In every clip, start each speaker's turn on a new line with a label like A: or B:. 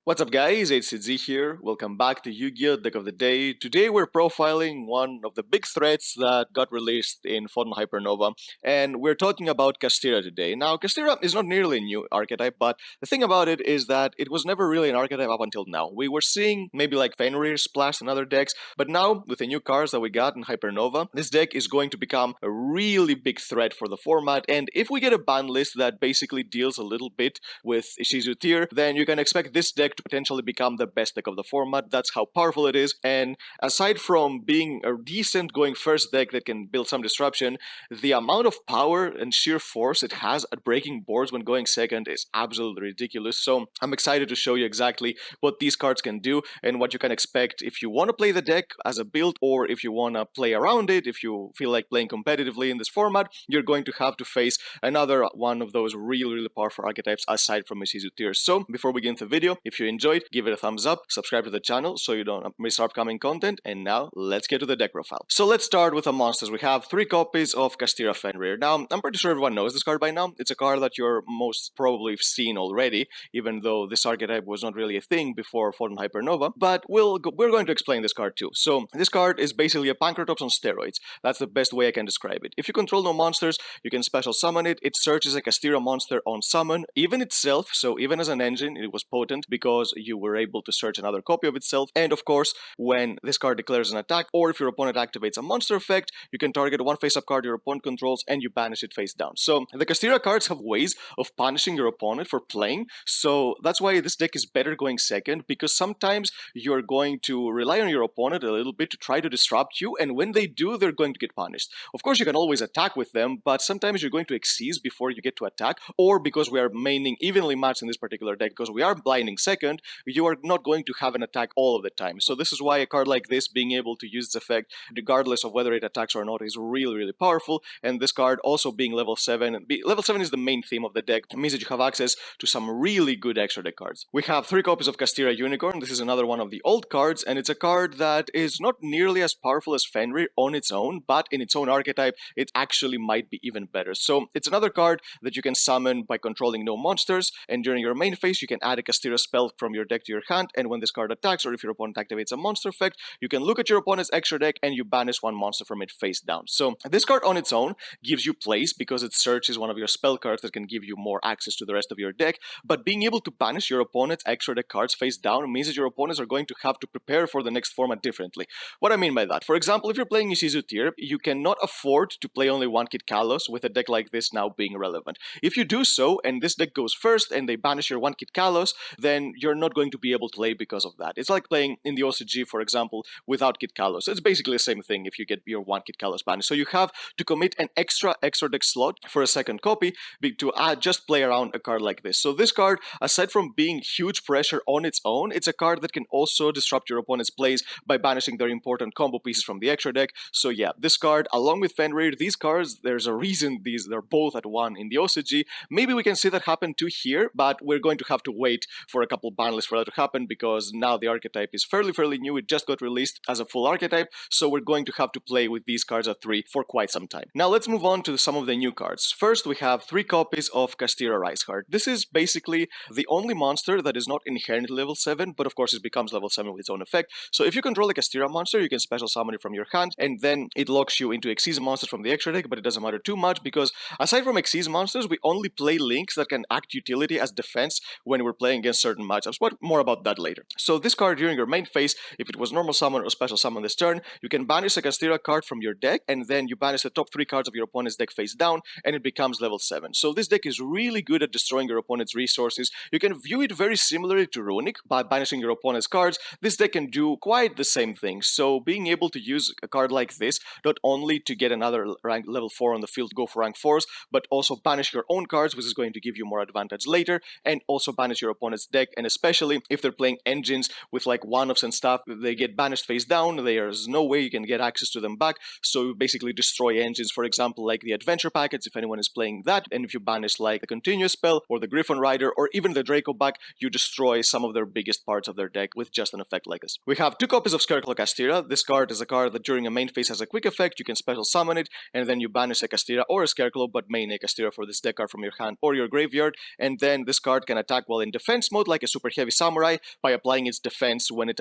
A: What's up guys, it's Z here. Welcome back to Yu-Gi-Oh! Deck of the Day. Today we're profiling one of the big threats that got released in PHOTON HYPERNOVA, and we're talking about Kashtira today. Now, Kashtira is not nearly a new archetype, but the thing about it is that it was never really an archetype up until now. We were seeing maybe like Fenrir splashed in other decks, but now with the new cards that we got in Hypernova, this deck is going to become a really big threat for the format, and if we get a ban list that basically deals a little bit with Ishizu tier, then you can expect this deck to potentially become the best deck of the format. That's how powerful it is, and aside from being a decent going first deck that can build some disruption, the amount of power and sheer force it has at breaking boards when going second is absolutely ridiculous. So I'm excited to show you exactly what these cards can do and what you can expect if you want to play the deck as a build, or if you want to play around it. If you feel like playing competitively in this format, you're going to have to face another one of those really powerful archetypes aside from Ishizu tier. So before we get into the video, if you enjoyed, give it a thumbs up, subscribe to the channel so you don't miss upcoming content, and now let's get to the deck profile. So let's start with the monsters. We have 3 copies of Kashtira Fenrir. Now, I'm pretty sure everyone knows this card by now. It's a card that you're most probably seen already, even though this archetype was not really a thing before PHOTON HYPERNOVA, but we're going to explain this card too. So this card is basically a Pancratops on steroids. That's the best way I can describe it. If you control no monsters, you can special summon it. It searches a Kashtira monster on summon, even itself, so even as an engine, it was potent because you were able to search another copy of itself. And of course, when this card declares an attack, or if your opponent activates a monster effect, you can target one face-up card your opponent controls and you banish it face down. So the Kashtira cards have ways of punishing your opponent for playing, so that's why this deck is better going second, because sometimes you're going to rely on your opponent a little bit to try to disrupt you, and when they do, they're going to get punished. Of course, you can always attack with them, but sometimes you're going to exceed before you get to attack, or because we are maining evenly matched in this particular deck, because we are blinding second, you are not going to have an attack all of the time. So this is why a card like this, being able to use its effect regardless of whether it attacks or not, is really powerful. And this card also being level 7, level 7 is the main theme of the deck. It means that you have access to some really good extra deck cards. We have 3 copies of Kashtira Unicorn. This is another one of the old cards, and it's a card that is not nearly as powerful as Fenrir on its own, but in its own archetype, it actually might be even better. So it's another card that you can summon by controlling no monsters, and during your main phase, you can add a Kashtira spell from your deck to your hand, and when this card attacks, or if your opponent activates a monster effect, you can look at your opponent's extra deck and you banish one monster from it face down. So this card on its own gives you place because it searches one of your spell cards that can give you more access to the rest of your deck, but being able to banish your opponent's extra deck cards face down means that your opponents are going to have to prepare for the next format differently. What I mean by that, for example, if you're playing Ishizu tier, you cannot afford to play only one Kid Kalos with a deck like this now being relevant. If you do so, and this deck goes first and they banish your one Kid Kalos, then you're not going to be able to play because of that. It's like playing in the OCG, for example, without Kid Kalos. It's basically the same thing if you get your one Kid Kalos banished. So you have to commit an extra deck slot for a second copy to just play around a card like this. So this card, aside from being huge pressure on its own, it's a card that can also disrupt your opponent's plays by banishing their important combo pieces from the extra deck. So yeah, this card, along with Fenrir, these cards, there's a reason they're both at 1 in the OCG. Maybe we can see that happen too here, but we're going to have to wait for a couple ban lists for that to happen, because now the archetype is fairly new. It just got released as a full archetype, so we're going to have to play with these cards at 3 for quite some time. Now let's move on to some of the new cards. First, we have 3 copies of Kashtira Rise card. This is basically the only monster that is not inherently level 7, but of course it becomes level 7 with its own effect. So if you control a Kashtira monster, you can special summon it from your hand, and then it locks you into Xyz monsters from the extra deck, but it doesn't matter too much, because aside from Xyz monsters, we only play links that can act utility as defense when we're playing against certain matchups, but more about that later. So this card during your main phase, if it was normal summon or special summon this turn, you can banish a Kashtira card from your deck, and then you banish the top 3 cards of your opponent's deck face down, and it becomes level 7. So this deck is really good at destroying your opponent's resources. You can view it very similarly to Runic. By banishing your opponent's cards, this deck can do quite the same thing. So being able to use a card like this, not only to get another rank level 4 on the field, go for rank 4s, but also banish your own cards, which is going to give you more advantage later, and also banish your opponent's deck, and especially if they're playing engines with like one-offs and stuff, they get banished face down, there's no way you can get access to them back, so you basically destroy engines, for example, like the adventure packets, if anyone is playing that, and if you banish like the continuous spell, or the Griffon Rider, or even the Draco back, you destroy some of their biggest parts of their deck with just an effect like this. We have 2 copies of Scarecrow Kashtira. This card is a card that during a main phase has a quick effect, you can special summon it, and then you banish a Kashtira or a Scarecrow, but main a Kashtira for this deck card from your hand or your graveyard, and then this card can attack while in defense mode like a Super Heavy Samurai by applying its defense when it's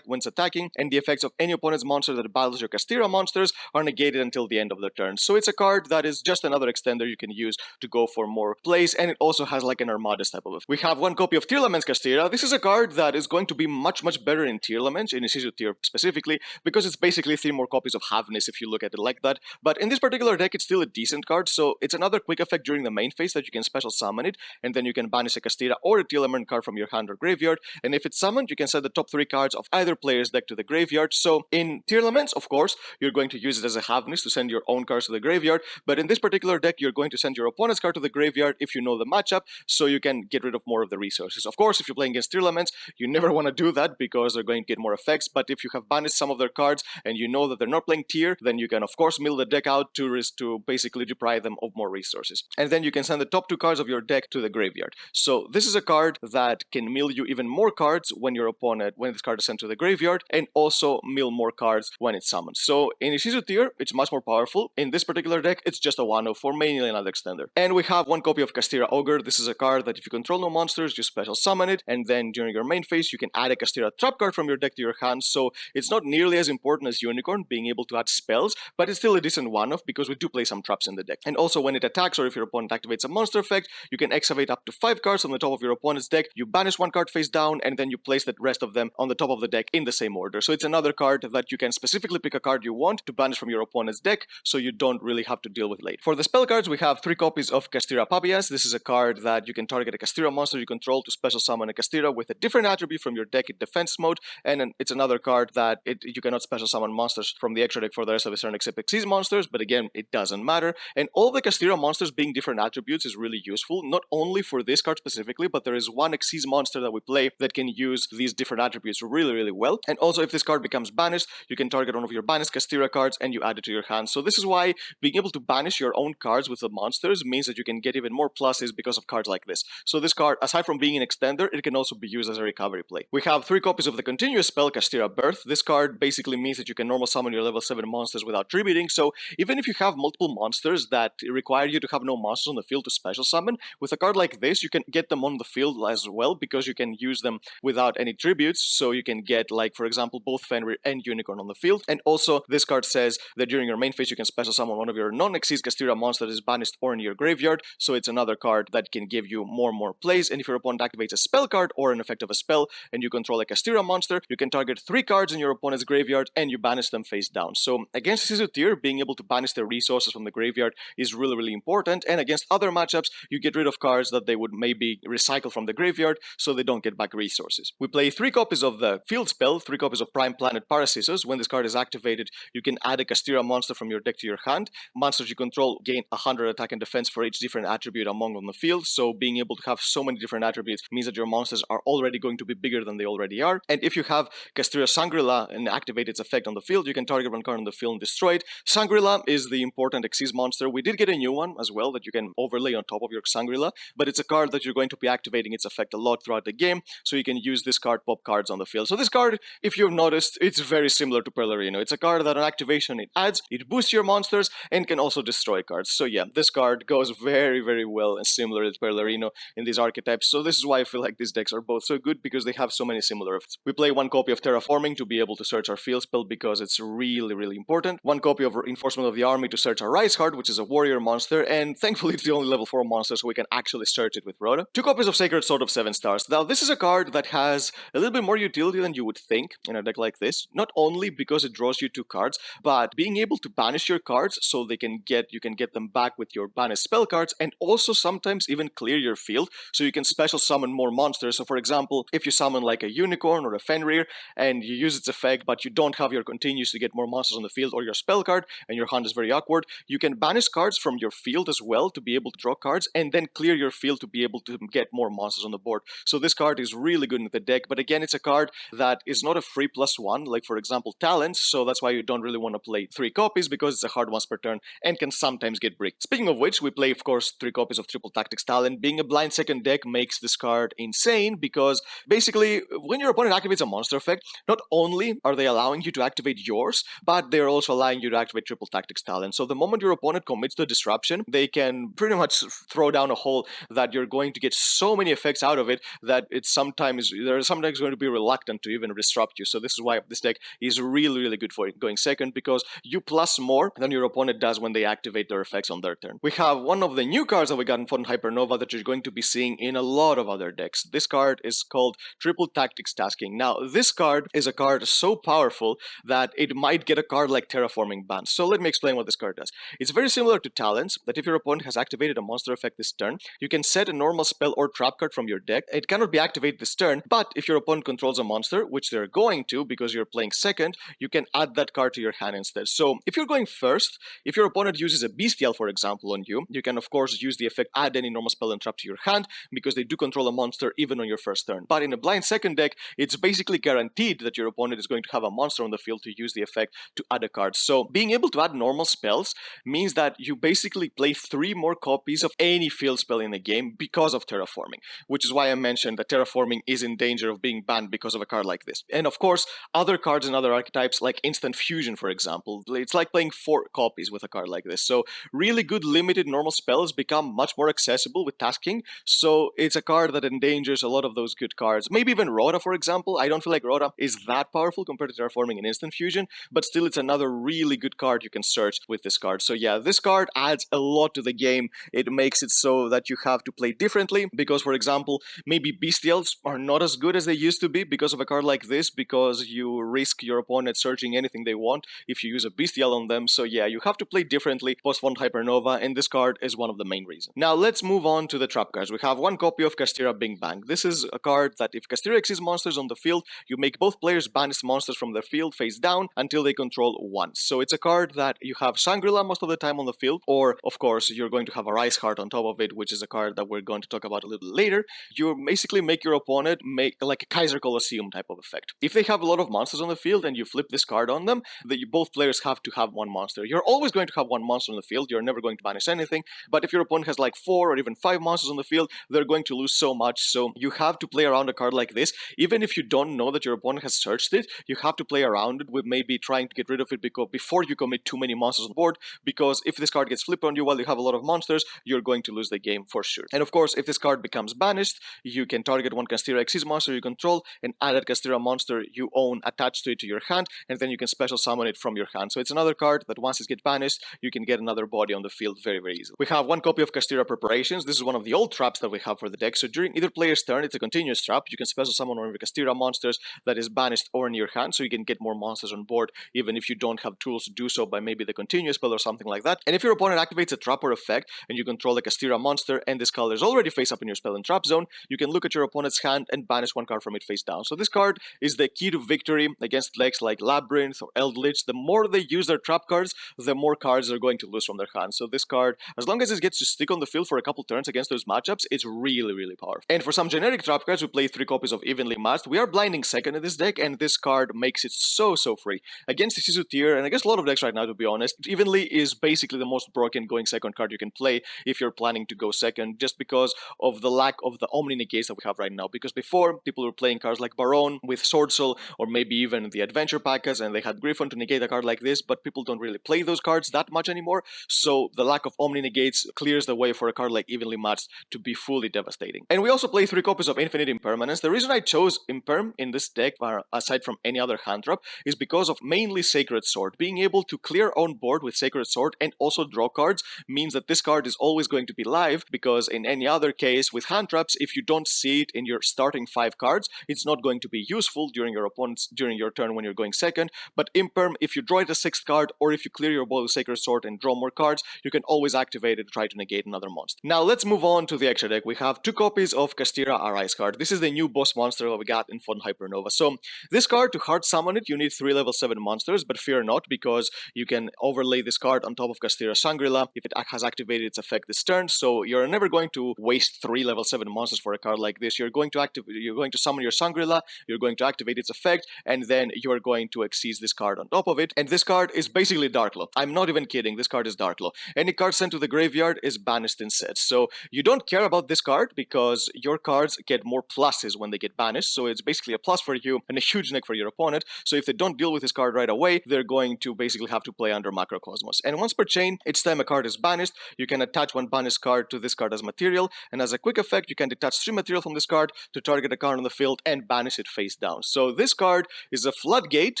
A: attacking, and the effects of any opponent's monster that battles your Kashtira monsters are negated until the end of the turn. So it's a card that is just another extender you can use to go for more plays, and it also has like an Armadas type of effect. We have one copy of Tearlament's Kashtira. This is a card that is going to be much better in Tearlaments, in Isizu tier specifically, because it's basically 3 more copies of Havnis if you look at it like that. But in this particular deck, it's still a decent card, so it's another quick effect during the main phase that you can special summon it, and then you can banish a Kashtira or a Tearlament card from your hand or graveyard, and if it's summoned, you can send the top 3 cards of either player's deck to the graveyard. So in Tearlaments, of course, you're going to use it as a Havnis to send your own cards to the graveyard, but in this particular deck, you're going to send your opponent's card to the graveyard if you know the matchup, so you can get rid of more of the resources. Of course, if you're playing against Tearlaments, you never want to do that because they're going to get more effects, but if you have banished some of their cards and you know that they're not playing tier, then you can of course mill the deck out to basically deprive them of more resources. And then you can send the top 2 cards of your deck to the graveyard. So this is a card that can mill you even more cards when this card is sent to the graveyard, and also mill more cards when it's summoned. So in Isizu tier, it's much more powerful. In this particular deck, it's just a 1/4, mainly another extender. And we have one copy of Kashtira Ogre. This is a card that if you control no monsters, you special summon it, and then during your main phase, you can add a Kashtira trap card from your deck to your hand. So it's not nearly as important as Unicorn, being able to add spells, but it's still a decent one-off because we do play some traps in the deck. And also when it attacks or if your opponent activates a monster effect, you can excavate up to 5 cards on the top of your opponent's deck, you banish 1 card face down, and then you place the rest of them on the top of the deck in the same order. So it's another card that you can specifically pick a card you want to banish from your opponent's deck, so you don't really have to deal with late. For the spell cards, we have 3 copies of Kashtira Papias. This is a card that you can target a Kashtira monster you control to special summon a Kashtira with a different attribute from your deck in defense mode, and it's another card that you cannot special summon monsters from the extra deck for the rest of the turn except Xyz monsters, but again, it doesn't matter. And all the Kashtira monsters being different attributes is really useful, not only for this card specifically, but there is one Xyz monster that we play that can use these different attributes really well. And also, if this card becomes banished, you can target one of your banished Kashtira cards and you add it to your hand. So this is why being able to banish your own cards with the monsters means that you can get even more pluses because of cards like this. So this card, aside from being an extender, it can also be used as a recovery play. We have 3 copies of the continuous spell Kashtira Birth. This card basically means that you can normal summon your level 7 monsters without tributing, so even if you have multiple monsters that require you to have no monsters on the field to special summon, with a card like this, you can get them on the field as well because you can use them without any tributes, so you can get, like, for example, both Fenrir and Unicorn on the field. And also, this card says that during your main phase, you can special summon one of your non-Xyz Kashtira monsters that is banished or in your graveyard, so it's another card that can give you more plays. And if your opponent activates a spell card or an effect of a spell, and you control a Kashtira monster, you can target 3 cards in your opponent's graveyard and you banish them face down. So against Isizu tier, being able to banish their resources from the graveyard is really important, and against other matchups, you get rid of cards that they would maybe recycle from the graveyard so they don't get back resources. We play 3 copies of the field spell, 3 copies of Prime Planet Parasisus. When this card is activated, you can add a Kashtira monster from your deck to your hand. Monsters you control gain 100 attack and defense for each different attribute among on the field, so being able to have so many different attributes means that your monsters are already going to be bigger than they already are. And if you have Kashtira Sangrila and activate its effect on the field, you can target 1 card on the field and destroy it. Sangrila is the important Xyz monster. We did get a new one as well that you can overlay on top of your Sangrila, but it's a card that you're going to be activating its effect a lot throughout the game, so you can use this card pop cards on the field. So this card, if you've noticed, it's very similar to Pelarino. It's a card that on activation it adds, it boosts your monsters, and can also destroy cards. So yeah, this card goes very well and similar to Pelarino in these archetypes. So this is why I feel like these decks are both so good, because they have so many similar effects. We play 1 copy of Terraforming to be able to search our field spell because it's really important. 1 copy of Reinforcement of the Army to search our Rise card, which is a warrior monster, and thankfully it's the only level 4 monster, so we can actually search it with Rhoda. 2 copies of Sacred Sword of 7 stars. Now this is a card that has a little bit more utility than you would think in a deck like this, not only because it draws you 2 cards, but being able to banish your cards so you can get them back with your banished spell cards, and also sometimes even clear your field so you can special summon more monsters. So for example, if you summon like a Unicorn or a Fenrir and you use its effect but you don't have your continues to get more monsters on the field or your spell card and your hand is very awkward, you can banish cards from your field as well to be able to draw cards and then clear your field to be able to get more monsters on the board. So this card is really good in the deck, but again, it's a card that is not a free +1, like for example Talents, so that's why you don't really want to play 3 copies because it's a hard once per turn and can sometimes get bricked. Speaking of which, we play of course 3 copies of Triple Tactics Talent. Being a blind second deck makes this card insane because basically when your opponent activates a monster effect, not only are they allowing you to activate yours, but they're also allowing you to activate Triple Tactics Talent. So the moment your opponent commits to disruption, they can pretty much throw down a hole that you're going to get so many effects out of it that that they're sometimes going to be reluctant to even disrupt you. So this is why this deck is really, really good for going second, because you plus more than your opponent does when they activate their effects on their turn. We have one of the new cards that we got in Photon Hypernova that you're going to be seeing in a lot of other decks. This card is called Triple Tactics Tasking. Now, this card is a card so powerful that it might get a card like Terraforming banned. So let me explain what this card does. It's very similar to Talents, that if your opponent has activated a monster effect this turn, you can set a normal spell or trap card from your deck. It cannot be activated this turn, but if your opponent controls a monster, which they're going to because you're playing second, you can add that card to your hand instead. So if you're going first, if your opponent uses a Bestial, for example, on you, you can of course use the effect add any normal spell and trap to your hand, because they do control a monster even on your first turn. But in a blind second deck, it's basically guaranteed that your opponent is going to have a monster on the field to use the effect to add a card. So being able to add normal spells means that you basically play 3 more copies of any field spell in the game because of Terraforming, which is why I mentioned that Terraforming is in danger of being banned because of a card like this. And of course, other cards and other archetypes like Instant Fusion, for example, it's like playing 4 copies with a card like this. So really good limited normal spells become much more accessible with tasking, so it's a card that endangers a lot of those good cards. Maybe even Rhoda, for example. I don't feel like Rhoda is that powerful compared to Terraforming and Instant Fusion, but still it's another really good card you can search with this card. So yeah, this card adds a lot to the game. It makes it so that you have to play differently, because for example, maybe Bestials are not as good as they used to be because of a card like this, because you risk your opponent searching anything they want if you use a Bestial on them. So yeah, you have to play differently post Photon Hypernova, and this card is one of the main reasons. Now let's move on to the trap cards. We have one copy of Kashtira Bing Bang. This is a card that if Kashtira exceeds monsters on the field, you make both players banish monsters from their field face down until they control once. So it's a card that you have Shangri-La most of the time on the field, or of course you're going to have a Rise Heart on top of it, which is a card that we're going to talk about a little later. You basically make your opponent make like a Kaiser Colosseum type of effect. If they have a lot of monsters on the field and you flip this card on them, both players have to have one monster. You're always going to have one monster on the field, you're never going to banish anything, but if your opponent has like 4 or even 5 monsters on the field, they're going to lose so much. So you have to play around a card like this. Even if you don't know that your opponent has searched it, you have to play around it with maybe trying to get rid of it before you commit too many monsters on the board, because if this card gets flipped on you while you have a lot of monsters, you're going to lose the game for sure. And of course, if this card becomes banished, you can target one Kashtira Xyz monster you control and add that Kashtira monster you own attached to it to your hand, and then you can special summon it from your hand. So it's another card that once it gets banished, you can get another body on the field very, very easily. We have one copy of Kashtira Preparations. This is one of the old traps that we have for the deck. So during either player's turn, it's a continuous trap. You can special summon one of your Kashtira monsters that is banished or in your hand, so you can get more monsters on board, even if you don't have tools to do so by maybe the continuous spell or something like that. And if your opponent activates a trap or effect, and you control a Kashtira monster, and this color is already face up in your spell and trap zone, you can look at your opponent's hand and banish one card from it face down. So this card is the key to victory against decks like Labyrinth or Eldritch. The more they use their trap cards, the more cards they're going to lose from their hands. So this card, as long as it gets to stick on the field for a couple turns against those matchups, it's really, really powerful. And for some generic trap cards, we play 3 copies of Evenly Matched. We are blinding second in this deck, and this card makes it so free. Against the Sisu tier, and against a lot of decks right now, to be honest, Evenly is basically the most broken going second card you can play if you're planning to go second, just because of the lack of the Omni negates that we have right now. Because before, people were playing cards like Baron with Sword Soul, or maybe even the Adventure Packers, and they had Griffon to negate a card like this, but people don't really play those cards that much anymore, so the lack of Omni negates clears the way for a card like Evenly Matched to be fully devastating. And we also play 3 copies of Infinite Impermanence. The reason I chose Imperm in this deck, aside from any other hand drop, is because of mainly Sacred Sword. Being able to clear own board with Sacred Sword and also draw cards means that this card is always going to be live, because in any other case with hand traps, if you don't see it in your starting 5 cards, it's not going to be useful during your turn when you're going second. But Imperm, if you draw it a 6th card, or if you clear your board with Sacred Sword and draw more cards, you can always activate it to try to negate another monster. Now let's move on to the extra deck. We have 2 copies of Kashtira Arise card. This is the new boss monster that we got in Photon Hypernova. So this card, to hard summon it, you need 3 level 7 monsters, but fear not, because you can overlay this card on top of Kashtira Shangri-La if it has activated its effect this turn. So you're never going to waste 3 level 7 monsters for a card like this. You're going to summon your Shangri-La, you're going to activate its effect, and then you're going to exceed this card on top of it. And this card is basically Darklaw. I'm not even kidding, this card is Darklaw. Any card sent to the graveyard is banished instead. So you don't care about this card because your cards get more pluses when they get banished. So it's basically a plus for you and a huge neck for your opponent. So if they don't deal with this card right away, they're going to basically have to play under Macrocosmos. And once per chain, each time a card is banished, you can attach one banished card to this card as material, and as a quick effect, you can detach 3 materials material from this card to target a card on the field and banish it face down. So this card is a floodgate,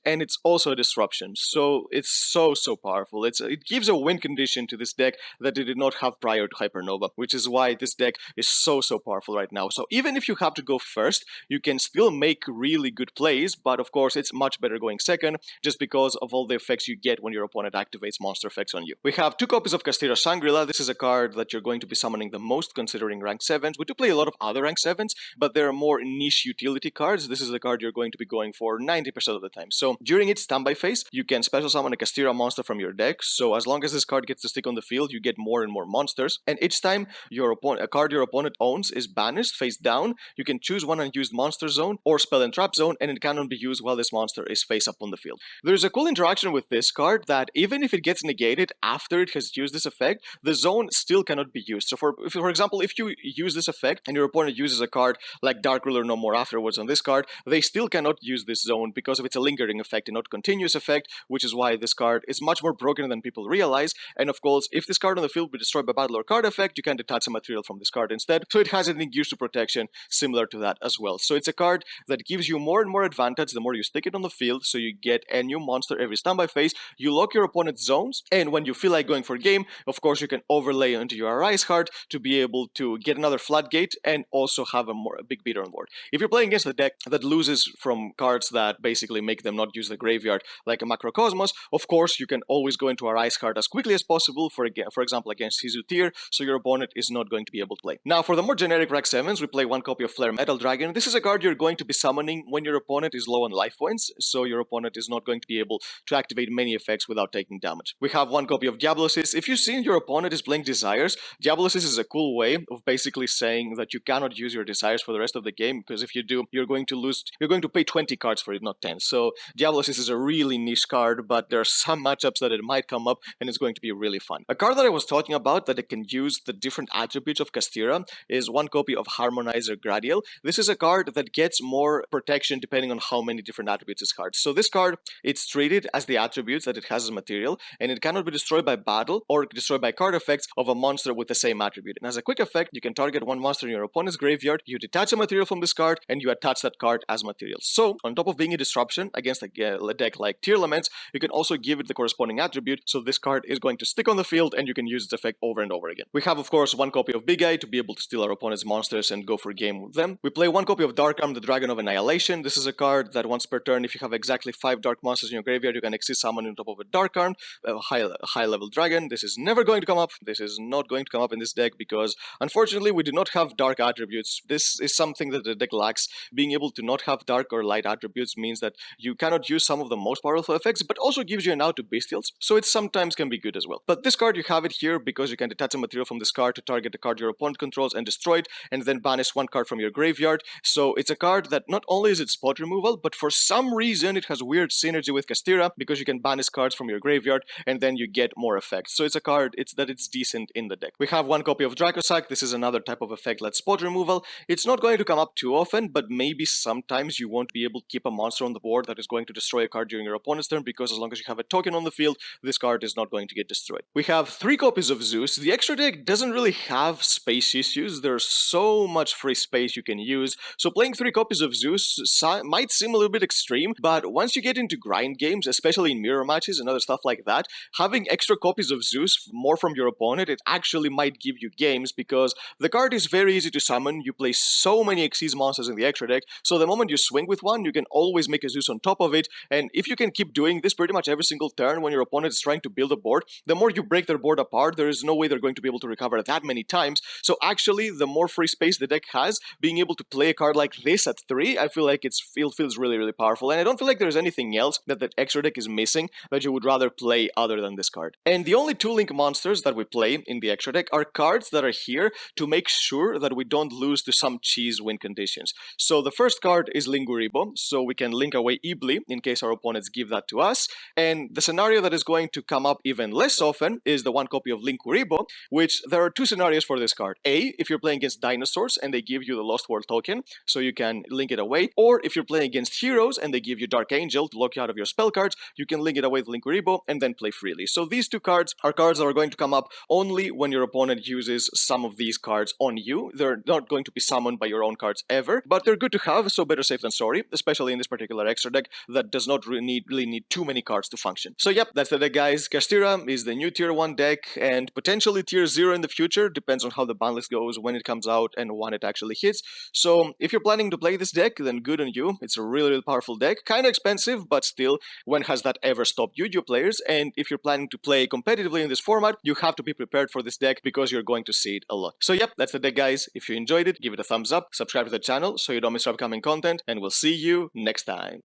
A: and it's also a disruption. So it's so powerful. It gives a win condition to this deck that it did not have prior to Hypernova, which is why this deck is so powerful right now. So even if you have to go first, you can still make really good plays, but of course it's much better going second, just because of all the effects you get when your opponent activates monster effects on you. We have 2 copies of Kashtira Shangri-La. This is a card that you're going to be summoning the most considering rank 7s. We do play a lot of other rank 7s, but they're more niche utility cards. This is the card you're going to be going for 90% of the time. So during its standby phase, you can special summon a Kashtira monster from your deck. So as long as this card gets to stick on the field, you get more and more monsters. And each time a card your opponent owns is banished face down, you can choose one unused monster zone or spell and trap zone, and it cannot be used while this monster is face up on the field. There's a cool interaction with this card that even if it gets negated after it has used this effect, the zone still cannot be used. So for example, if you use this effect and your opponent uses a card like Dark Ruler No More afterwards on this card, they still cannot use this zone because of its a lingering effect and not continuous effect, which is why this card is much more broken than people realize. And of course, if this card on the field be destroyed by battle or card effect, you can detach some material from this card instead. So it has an induced protection similar to that as well. So it's a card that gives you more and more advantage the more you stick it on the field. So you get a new monster every standby phase, you lock your opponent's zones, and when you feel like going for game, of course you can overlay onto your Arise card to be able to get another floodgate and also have a big beater on board. If you're playing against a deck that loses from cards that basically make them not use the graveyard, like a Macrocosmos, of course you can always go into a Rise card as quickly as possible, for example against Hizutir, so your opponent is not going to be able to play. Now for the more generic rank 7s, we play 1 copy of Flare Metal Dragon. This is a card you're going to be summoning when your opponent is low on life points, so your opponent is not going to be able to activate many effects without taking damage. We have 1 copy of Diablosis. If you've seen your opponent is playing Desires, Diablosis is a cool way of basically saying that you cannot use your Desires for the rest of the game, because if you do, you're going to pay 20 cards for it, not 10. So Diablosis is a really niche card, but there are some matchups that it might come up, and it's going to be really fun. A card that I was talking about that it can use the different attributes of Kashtira is 1 copy of Harmonizer Gradiel. This is a card that gets more protection depending on how many different attributes this card. So this card, it's treated as the attributes that it has as material, and it cannot be destroyed by battle or destroyed by card effects of a monster with the same attribute. And as a quick effect, you can target 1 monster in your opponent's graveyard, you detach a material from this card, and you attach that card as material. So on top of being a disruption against a deck like Tearlaments, you can also give it the corresponding attribute, so this card is going to stick on the field and you can use its effect over and over again. We have of course 1 copy of Big Eye to be able to steal our opponent's monsters and go for game with them. We play 1 copy of Dark Arm, the Dragon of Annihilation. This is a card that once per turn, if you have exactly 5 dark monsters in your graveyard, you can exit summon on top of a Dark Arm, a high level dragon. This is never going to come up. This is not going to come up in this deck because unfortunately we do not have dark attributes. This is something that the deck lacks. Being able to not have dark or light attributes means that you cannot use some of the most powerful effects, but also gives you an out to bestials, so it sometimes can be good as well. But this card, you have it here because you can detach a material from this card to target the card your opponent controls and destroy it, and then banish 1 card from your graveyard. So it's a card that not only is it spot removal, but for some reason it has weird synergy with Kashtira because you can banish cards from your graveyard and then you get more effects. So it's a card it's decent in the deck. We have 1 copy of Dracosac. This is another type of effect like spot removal. It's not going to come up too often, but maybe sometimes you won't be able to keep a monster on the board that is going to destroy a card during your opponent's turn, because as long as you have a token on the field, this card is not going to get destroyed. We have 3 copies of Zeus. The extra deck doesn't really have space issues. There's so much free space you can use, so playing 3 copies of Zeus might seem a little bit extreme, but once you get into grind games, especially in mirror matches and other stuff like that, having extra copies of Zeus, more from your opponent, it actually might give you games because the card is very easy to summon. You play so many Xyz monsters in the extra deck, so the moment you swing with one, you can always make a Zeus on top of it, and if you can keep doing this pretty much every single turn when your opponent is trying to build a board, the more you break their board apart, there is no way they're going to be able to recover that many times. So actually, the more free space the deck has, being able to play a card like this at 3, I feel like it feels really, really powerful, and I don't feel like there's anything else that the extra deck is missing that you would rather play other than this card. And the only 2 link monsters that we play in the extra deck are cards that are here to make sure that we don't lose to some cheese win conditions. So the first card is Linguribo, so we can link away Ibli in case our opponents give that to us. And the scenario that is going to come up even less often is the 1 copy of Linguribo, which there are 2 scenarios for this card. A, if you're playing against dinosaurs and they give you the Lost World token, so you can link it away. Or if you're playing against heroes and they give you Dark Angel to lock you out of your spell cards, you can link it away with Linguribo and then play freely. So these 2 cards are cards that are going to come up only when your opponent uses some of these cards on you. They're not going going to be summoned by your own cards ever, but they're good to have, so better safe than sorry, especially in this particular extra deck that does not really need too many cards to function. So yep, that's the deck, guys. Kashtira is the new tier 1 deck, and potentially tier 0 in the future, depends on how the ban list goes, when it comes out, and when it actually hits. So if you're planning to play this deck, then good on you. It's a really powerful deck, kind of expensive, but still, when has that ever stopped Yu-Gi-Oh players? And if you're planning to play competitively in this format, you have to be prepared for this deck because you're going to see it a lot. So yep, that's the deck, guys. If you enjoyed it, give it a thumbs up, subscribe to the channel so you don't miss our upcoming content, and we'll see you next time.